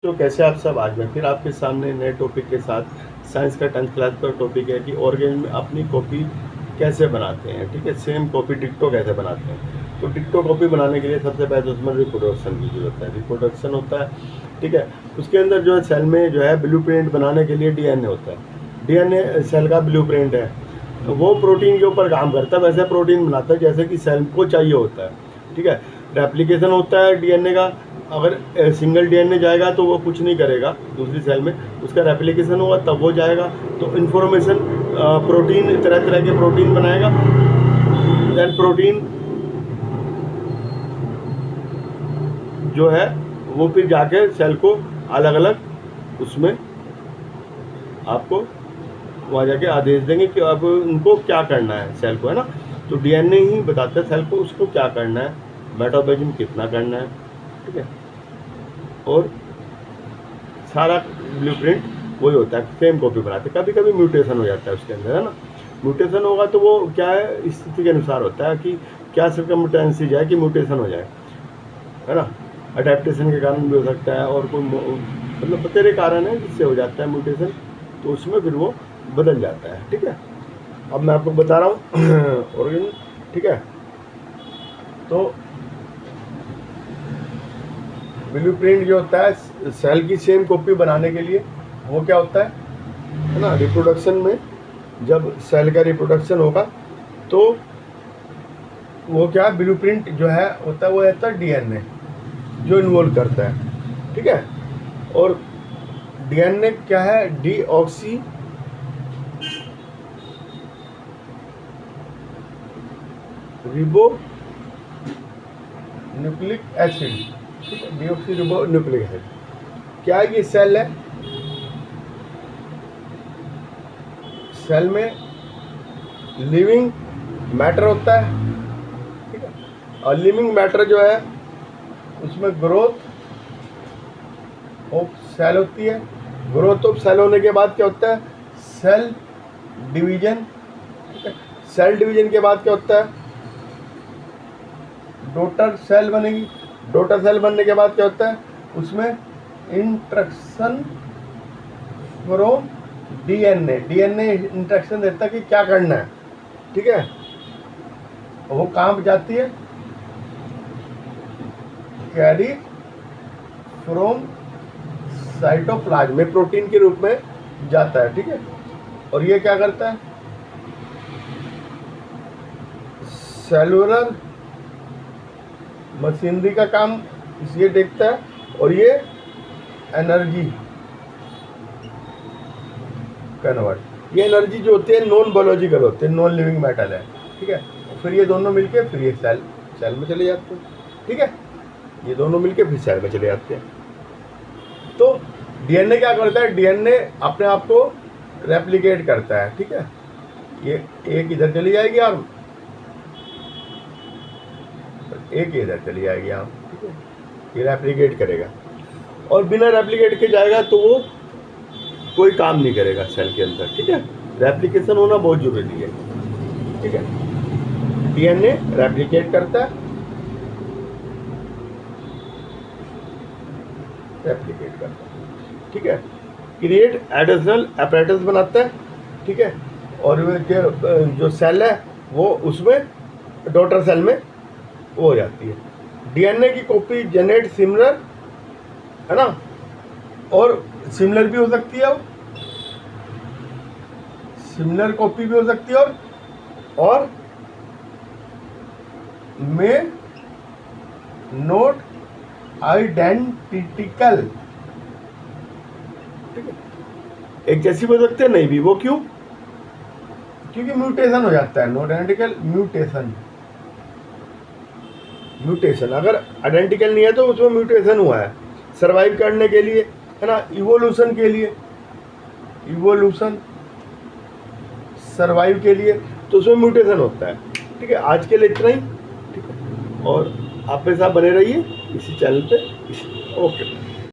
तो कैसे आप सब, आज मैं फिर आपके सामने नए टॉपिक के साथ साइंस का 10th क्लास का टॉपिक है कि ऑर्गेनिज्म में अपनी कॉपी कैसे बनाते हैं। ठीक है, सेम कॉपी डिक्टो कैसे बनाते हैं। तो डिक्टो कॉपी बनाने के लिए सबसे पहले तो उसमें रिप्रोडक्शन की जरूरत है। रिप्रोडक्शन होता है, ठीक है, उसके अंदर जो है सेल में जो है ब्लूप्रिंट बनाने के लिए डीएनए होता है। डीएनए सेल का ब्लूप्रिंट है, वो प्रोटीन के ऊपर काम करता है, वैसे प्रोटीन बनाता है जैसे कि सेल को चाहिए होता है। ठीक है, रेप्लिकेशन होता है डीएनए का। अगर सिंगल डीएनए जाएगा तो वो कुछ नहीं करेगा दूसरी सेल में, उसका रेप्लिकेशन होगा तब वो जाएगा तो इन्फॉर्मेशन प्रोटीन, तरह तरह के प्रोटीन बनाएगा। देन प्रोटीन जो है वो फिर जाके सेल को अलग अलग उसमें आपको वहाँ जाके आदेश देंगे कि अब उनको क्या करना है सेल को, है ना। तो डीएनए ही बताता है सेल को उसको क्या करना है, मेटाबॉलिज्म कितना करना है। ठीक है, और सारा ब्लूप्रिंट वही होता है, सेम कॉपी बनाते हैं। कभी कभी म्यूटेशन हो जाता है उसके अंदर, है ना। म्यूटेशन होगा तो वो क्या है, स्थिति के अनुसार होता है कि क्या सर्कमस्टेंस जाए कि म्यूटेशन हो जाए, है ना। अडेप्टेशन के कारण भी हो सकता है और कोई मतलब बतेरे कारण है जिससे हो जाता है म्यूटेशन, तो उसमें फिर वो बदल जाता है। ठीक है, अब मैं आपको बता रहा हूँ ऑर्गेनिज्म। ठीक है, तो ब्लूप्रिंट जो होता है सेल की सेम कॉपी बनाने के लिए वो क्या होता है ना। रिप्रोडक्शन में जब सेल का रिप्रोडक्शन होगा तो वो क्या ब्लूप्रिंट जो है होता है, वो रहता है डीएनए जो इन्वॉल्व करता है। ठीक है, और डीएनए क्या है, डीऑक्सी रिबो न्यूक्लिक एसिड। ठीक है, डीऑक्सी रिबो न्यूक्लिक एसिड क्या है, ये सेल है। सेल में लिविंग मैटर होता है। ठीक है, और लिविंग मैटर जो है उसमें ग्रोथ ऑफ सेल होती है। ग्रोथ ऑफ सेल होने के बाद क्या होता है, सेल डिवीजन। ठीक है, सेल डिवीजन के बाद क्या होता है, डॉटर सेल बनेगी। डॉटर सेल बनने के बाद क्या होता है, उसमें instruction from DNA. DNA instruction देता है कि क्या करना है। ठीक है, वो कहाँ जाती है, कैरी फ्रॉम साइटोप्लाज्म में प्रोटीन के रूप में जाता है। ठीक है, और ये क्या करता है, सेलुलर मशीनरी का काम ये देखता है, और ये एनर्जी कन्वर्ट। ये एनर्जी जो होती है नॉन बायोलॉजिकल होते हैं, नॉन लिविंग मेटल है। ठीक है, फिर ये दोनों मिलके फिर ये सेल में चले जाते हैं। ठीक है, ये दोनों मिलके फिर सेल में चले जाते हैं। तो डीएनए क्या करता है, डीएनए अपने आप को रेप्लिकेट करता है। ठीक है, ये एक इधर चली जाएगी और एक इधर चली जाएगी आप। ठीक है, ये रेप्लिकेट करेगा, और बिना रेप्लिकेट के जाएगा तो वो कोई काम नहीं करेगा सेल के अंदर। ठीक है, रेप्लिकेशन होना बहुत जरूरी है। ठीक है, डीएनए रेप्लिकेट करता है, रेप्लिकेट करता है। ठीक है, क्रिएट एडिशनल apparatus बनाता है। ठीक है, और जो सेल है वो उसमें डॉटर सेल में वो हो जाती है। डीएनए की कॉपी जनरेट सिमिलर, है ना, और सिमिलर भी हो सकती है, सिमिलर कॉपी भी हो सकती है, और में नोट आइडेंटिकल। ठीक है, एक जैसी हो सकते हैं, नहीं भी। वो क्यों, क्योंकि म्यूटेशन हो जाता है। नोट आइडेंटिकल म्यूटेशन, म्यूटेशन अगर आइडेंटिकल नहीं है तो उसमें म्यूटेशन हुआ है सरवाइव करने के लिए, है ना, इवोल्यूशन के लिए, इवोल्यूशन सरवाइव के लिए, तो उसमें म्यूटेशन होता है। ठीक है, आज के लिए इतना ही। ठीक है, और आप मेरे साथ बने रहिए इसी चैनल पे। ओके।